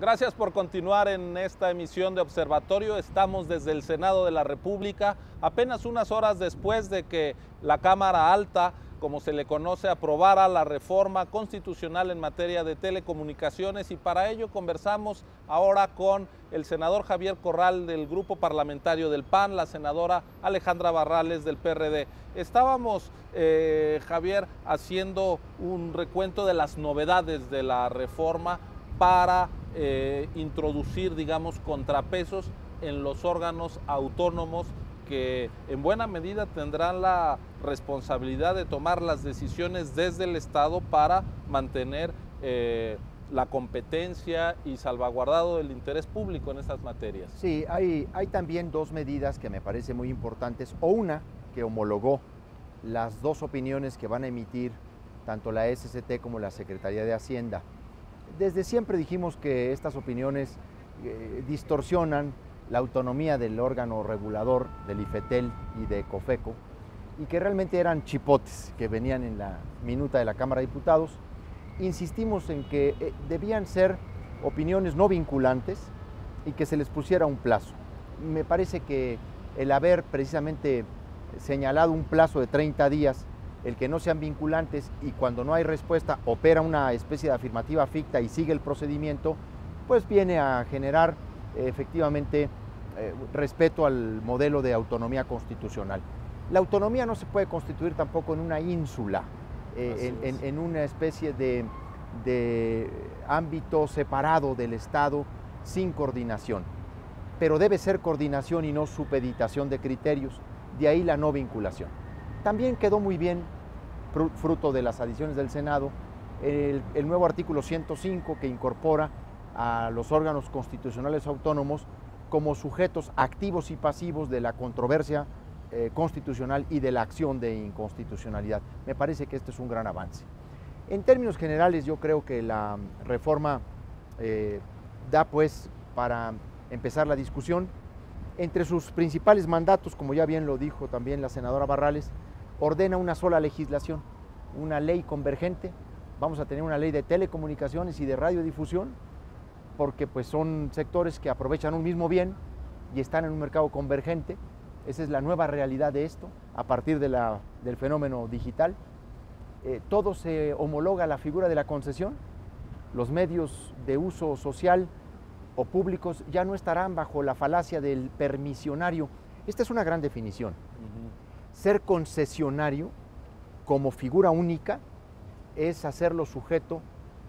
Gracias por continuar en esta emisión de Observatorio. Estamos desde el Senado de la República, apenas unas horas después de que la Cámara Alta, como se le conoce, aprobara la reforma constitucional en materia de telecomunicaciones, y para ello conversamos ahora con el senador Javier Corral del Grupo Parlamentario del PAN, la senadora Alejandra Barrales del PRD. Estábamos, Javier, haciendo un recuento de las novedades de la reforma para introducir, digamos, contrapesos en los órganos autónomos que en buena medida tendrán la responsabilidad de tomar las decisiones desde el Estado para mantener la competencia y salvaguardado el interés público en estas materias. Sí, hay también dos medidas que me parecen muy importantes, o una que homologó las dos opiniones que van a emitir tanto la SCT como la Secretaría de Hacienda. Desde siempre dijimos que estas opiniones distorsionan la autonomía del órgano regulador del IFETEL y de COFECO, y que realmente eran chipotes que venían en la minuta de la Cámara de Diputados. Insistimos en que debían ser opiniones no vinculantes y que se les pusiera un plazo. Me parece que el haber precisamente señalado un plazo de 30 días, el que no sean vinculantes, y cuando no hay respuesta opera una especie de afirmativa ficta y sigue el procedimiento, pues viene a generar efectivamente respeto al modelo de autonomía constitucional. La autonomía no se puede constituir tampoco en una ínsula, en una especie de ámbito separado del Estado sin coordinación, pero debe ser coordinación y no supeditación de criterios, de ahí la no vinculación. También quedó muy bien, fruto de las adiciones del Senado, el nuevo artículo 105, que incorpora a los órganos constitucionales autónomos como sujetos activos y pasivos de la controversia constitucional y de la acción de inconstitucionalidad. Me parece que este es un gran avance. En términos generales, yo creo que la reforma da pues para empezar la discusión. Entre sus principales mandatos, como ya bien lo dijo también la senadora Barrales, ordena una sola legislación, una ley convergente. Vamos a tener una ley de telecomunicaciones y de radiodifusión, porque pues son sectores que aprovechan un mismo bien y están en un mercado convergente. Esa es la nueva realidad de esto, a partir del fenómeno digital. Todo se homologa a la figura de la concesión. Los medios de uso social o públicos ya no estarán bajo la falacia del permisionario. Esta es una gran definición. Ser concesionario como figura única es hacerlo sujeto,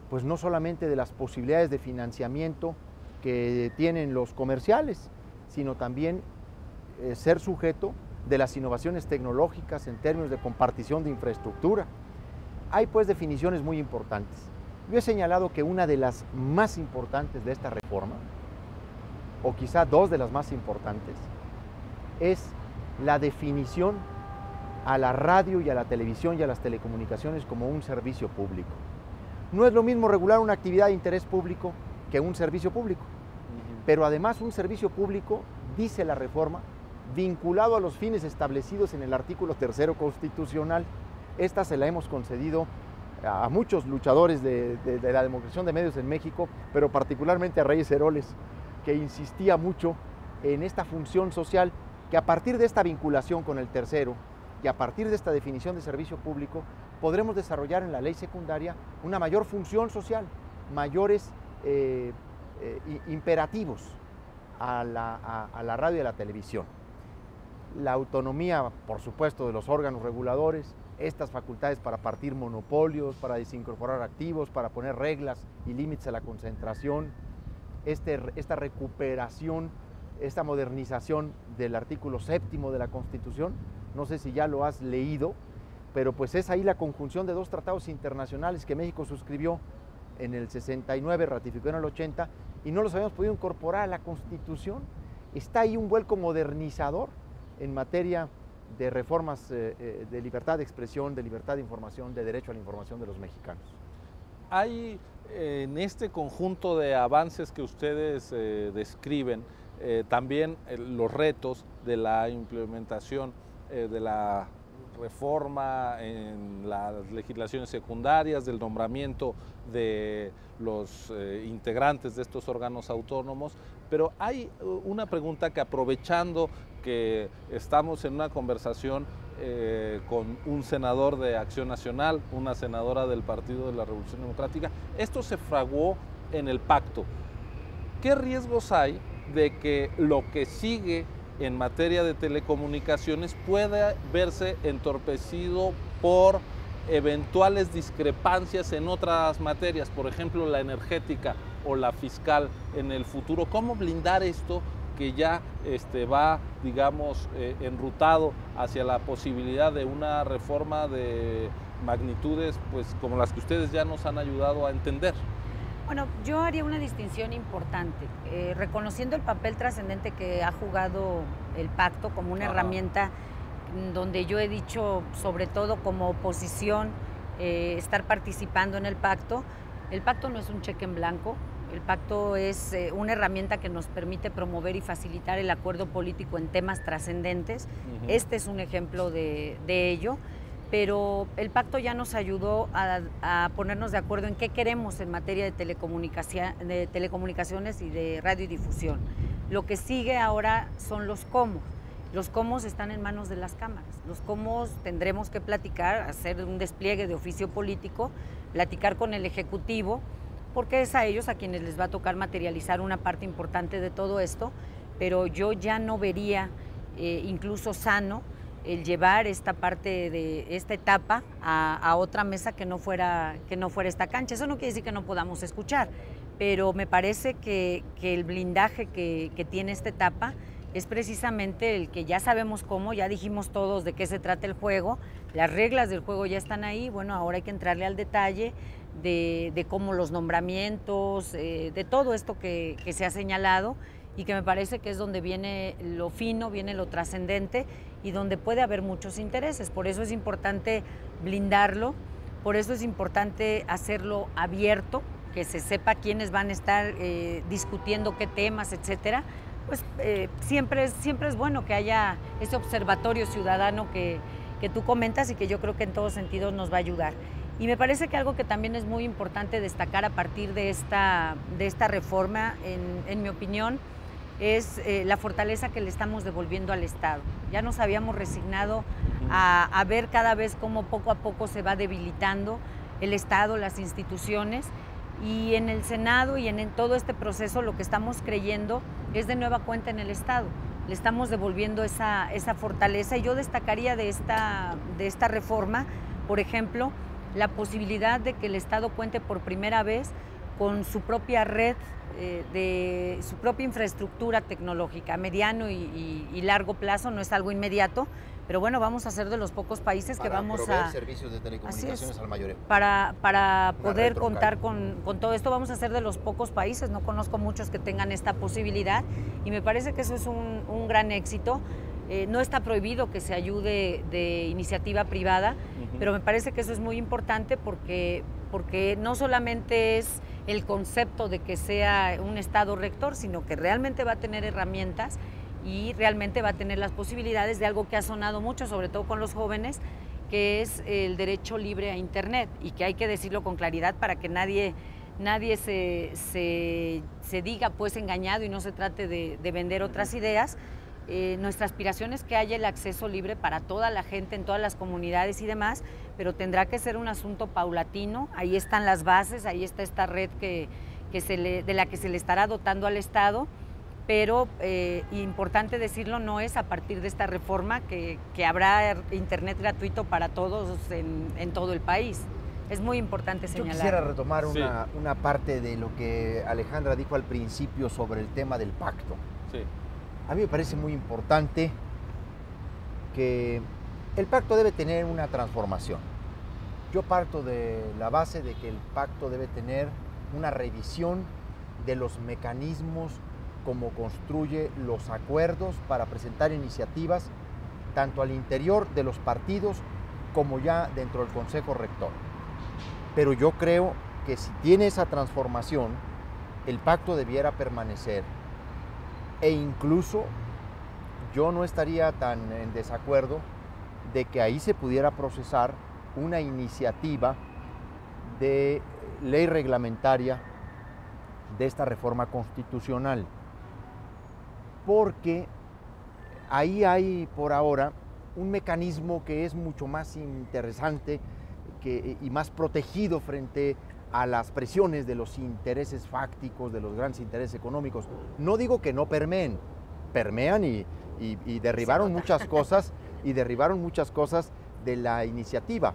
pues no solamente de las posibilidades de financiamiento que tienen los comerciales, sino también ser sujeto de las innovaciones tecnológicas en términos de compartición de infraestructura. Hay pues definiciones muy importantes. Yo he señalado que una de las más importantes de esta reforma, o quizá dos de las más importantes, es la definición a la radio y a la televisión y a las telecomunicaciones como un servicio público. No es lo mismo regular una actividad de interés público que un servicio público, pero además un servicio público, dice la reforma, vinculado a los fines establecidos en el artículo 3º constitucional. Esta se la hemos concedido a muchos luchadores de la democracia de medios en México, pero particularmente a Reyes Heroles, que insistía mucho en esta función social, que a partir de esta vinculación con el tercero y a partir de esta definición de servicio público, podremos desarrollar en la ley secundaria una mayor función social, mayores imperativos a la radio y a la televisión. La autonomía, por supuesto, de los órganos reguladores, estas facultades para partir monopolios, para desincorporar activos, para poner reglas y límites a la concentración, esta recuperación, esta modernización del artículo 7º de la Constitución. No sé si ya lo has leído, pero pues es ahí la conjunción de dos tratados internacionales que México suscribió en el 69, ratificó en el 80, y no los habíamos podido incorporar a la Constitución. Está ahí un vuelco modernizador en materia de reformas de libertad de expresión, de libertad de información, de derecho a la información de los mexicanos. Hay en este conjunto de avances que ustedes describen también los retos de la implementación de la reforma en las legislaciones secundarias, del nombramiento de los integrantes de estos órganos autónomos, pero hay una pregunta que, aprovechando que estamos en una conversación con un senador de Acción Nacional, una senadora del Partido de la Revolución Democrática, esto se fraguó en el pacto. ¿Qué riesgos hay de que lo que sigue en materia de telecomunicaciones pueda verse entorpecido por eventuales discrepancias en otras materias, por ejemplo la energética o la fiscal en el futuro? ¿Cómo blindar esto que ya va, digamos, enrutado hacia la posibilidad de una reforma de magnitudes pues como las que ustedes ya nos han ayudado a entender? Bueno, yo haría una distinción importante, reconociendo el papel trascendente que ha jugado el pacto como una herramienta donde yo he dicho, sobre todo como oposición, estar participando en el pacto. El pacto no es un cheque en blanco, el pacto es una herramienta que nos permite promover y facilitar el acuerdo político en temas trascendentes. Este es un ejemplo de ello. Pero el pacto ya nos ayudó a ponernos de acuerdo en qué queremos en materia de telecomunicaciones y de radiodifusión. Lo que sigue ahora son los cómo. Los cómo están en manos de las cámaras. Los cómo tendremos que platicar, hacer un despliegue de oficio político, platicar con el Ejecutivo, porque es a ellos a quienes les va a tocar materializar una parte importante de todo esto, pero yo ya no vería incluso sano el llevar esta parte de esta etapa a otra mesa que no fuera esta cancha. Eso no quiere decir que no podamos escuchar, pero me parece que el blindaje que tiene esta etapa es precisamente el que ya sabemos cómo, ya dijimos todos de qué se trata el juego, las reglas del juego ya están ahí. Bueno, ahora hay que entrarle al detalle de cómo los nombramientos, de todo esto que se ha señalado, y que me parece que es donde viene lo fino, viene lo trascendente y donde puede haber muchos intereses. Por eso es importante blindarlo, por eso es importante hacerlo abierto, que se sepa quiénes van a estar discutiendo qué temas, etcétera. Pues siempre es bueno que haya ese observatorio ciudadano que tú comentas y que yo creo que en todos sentidos nos va a ayudar. Y me parece que algo que también es muy importante destacar a partir de esta reforma, en mi opinión, es la fortaleza que le estamos devolviendo al Estado. Ya nos habíamos resignado a ver cada vez cómo poco a poco se va debilitando el Estado, las instituciones, y en el Senado y en todo este proceso lo que estamos creyendo es de nueva cuenta en el Estado. Le estamos devolviendo esa fortaleza, y yo destacaría de esta reforma, por ejemplo, la posibilidad de que el Estado cuente por primera vez con su propia red, de su propia infraestructura tecnológica a mediano y largo plazo. No es algo inmediato, pero bueno, vamos a ser de los pocos países que vamos a servicios de telecomunicaciones al mayoreo. Para poder contar con todo esto, vamos a ser de los pocos países. No conozco muchos que tengan esta posibilidad y me parece que eso es un gran éxito. No está prohibido que se ayude de iniciativa privada, pero me parece que eso es muy importante porque no solamente es el concepto de que sea un Estado rector, sino que realmente va a tener herramientas y realmente va a tener las posibilidades de algo que ha sonado mucho, sobre todo con los jóvenes, que es el derecho libre a Internet, y que hay que decirlo con claridad para que nadie se diga pues engañado y no se trate de vender otras ideas. Nuestra aspiración es que haya el acceso libre para toda la gente en todas las comunidades y demás, pero tendrá que ser un asunto paulatino. Ahí están las bases, ahí está esta red de la que se le estará dotando al Estado, pero importante decirlo, no es a partir de esta reforma que habrá Internet gratuito para todos en todo el país. Es muy importante señalar. Yo quisiera retomar una parte de lo que Alejandra dijo al principio sobre el tema del pacto. Sí. A mí me parece muy importante que el pacto debe tener una transformación. Yo parto de la base de que el pacto debe tener una revisión de los mecanismos como construye los acuerdos para presentar iniciativas tanto al interior de los partidos como ya dentro del Consejo Rector. Pero yo creo que si tiene esa transformación, el pacto debiera permanecer. E incluso yo no estaría tan en desacuerdo de que ahí se pudiera procesar una iniciativa de ley reglamentaria de esta reforma constitucional, porque ahí hay por ahora un mecanismo que es mucho más interesante y más protegido frente a las presiones de los intereses fácticos, de los grandes intereses económicos. No digo que no permeen, permean y derribaron muchas cosas, de la iniciativa.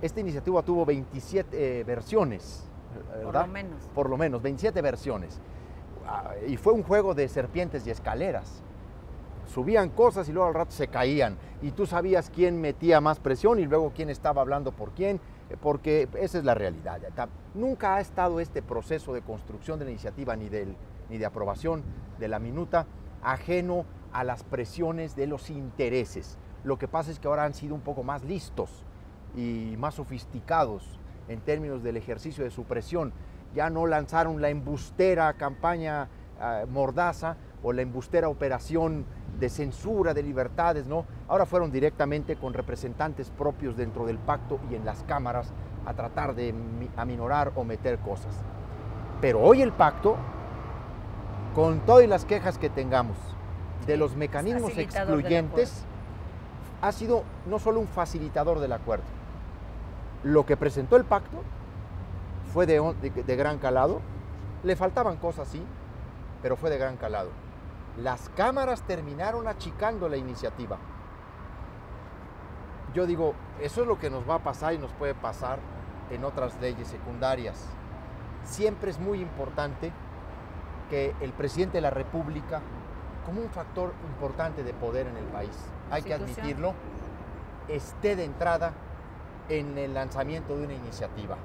Esta iniciativa tuvo 27 versiones, ¿verdad? Por lo menos 27 versiones. Y fue un juego de serpientes y escaleras. Subían cosas y luego al rato se caían. Y tú sabías quién metía más presión y luego quién estaba hablando por quién, porque esa es la realidad. Nunca ha estado este proceso de construcción de la iniciativa ni de aprobación de la minuta ajeno a las presiones de los intereses. Lo que pasa es que ahora han sido un poco más listos y más sofisticados en términos del ejercicio de su presión. Ya no lanzaron la embustera campaña mordaza o la embustera operación de censura de libertades, ¿no? Ahora fueron directamente con representantes propios dentro del pacto y en las cámaras a tratar de aminorar o meter cosas. Pero hoy el pacto, con todas las quejas que tengamos de los mecanismos excluyentes, ha sido no solo un facilitador del acuerdo. Lo que presentó el pacto fue de gran calado. Le faltaban cosas, sí, pero fue de gran calado. Las cámaras terminaron achicando la iniciativa. Yo digo, eso es lo que nos va a pasar y nos puede pasar en otras leyes secundarias. Siempre es muy importante que el presidente de la República, como un factor importante de poder en el país, hay que admitirlo, esté de entrada en el lanzamiento de una iniciativa.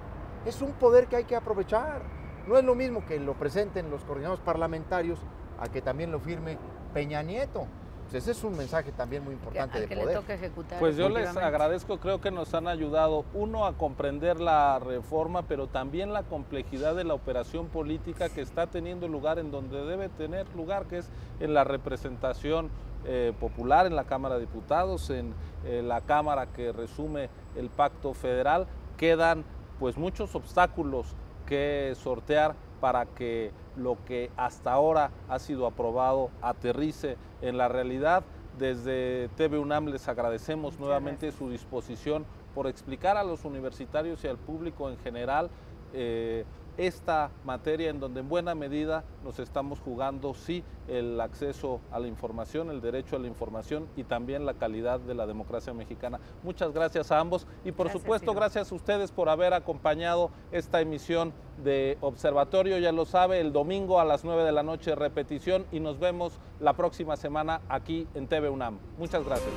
Es un poder que hay que aprovechar. No es lo mismo que lo presenten los coordinadores parlamentarios a que también lo firme Peña Nieto. Pues ese es un mensaje también muy importante de poder. Le toca ejecutar. Pues yo les agradezco, creo que nos han ayudado, uno, a comprender la reforma, pero también la complejidad de la operación política que está teniendo lugar en donde debe tener lugar, que es en la representación popular, en la Cámara de Diputados, en la Cámara que resume el Pacto Federal. Quedan pues muchos obstáculos que sortear para que lo que hasta ahora ha sido aprobado aterrice en la realidad. Desde TV UNAM les agradecemos nuevamente su disposición por explicar a los universitarios y al público en general esta materia en donde en buena medida nos estamos jugando, sí, el acceso a la información, el derecho a la información y también la calidad de la democracia mexicana. Muchas gracias a ambos y por supuesto gracias a ustedes por haber acompañado esta emisión de Observatorio. Ya lo sabe, el domingo a las 9 de la noche repetición y nos vemos la próxima semana aquí en TV UNAM. Muchas gracias.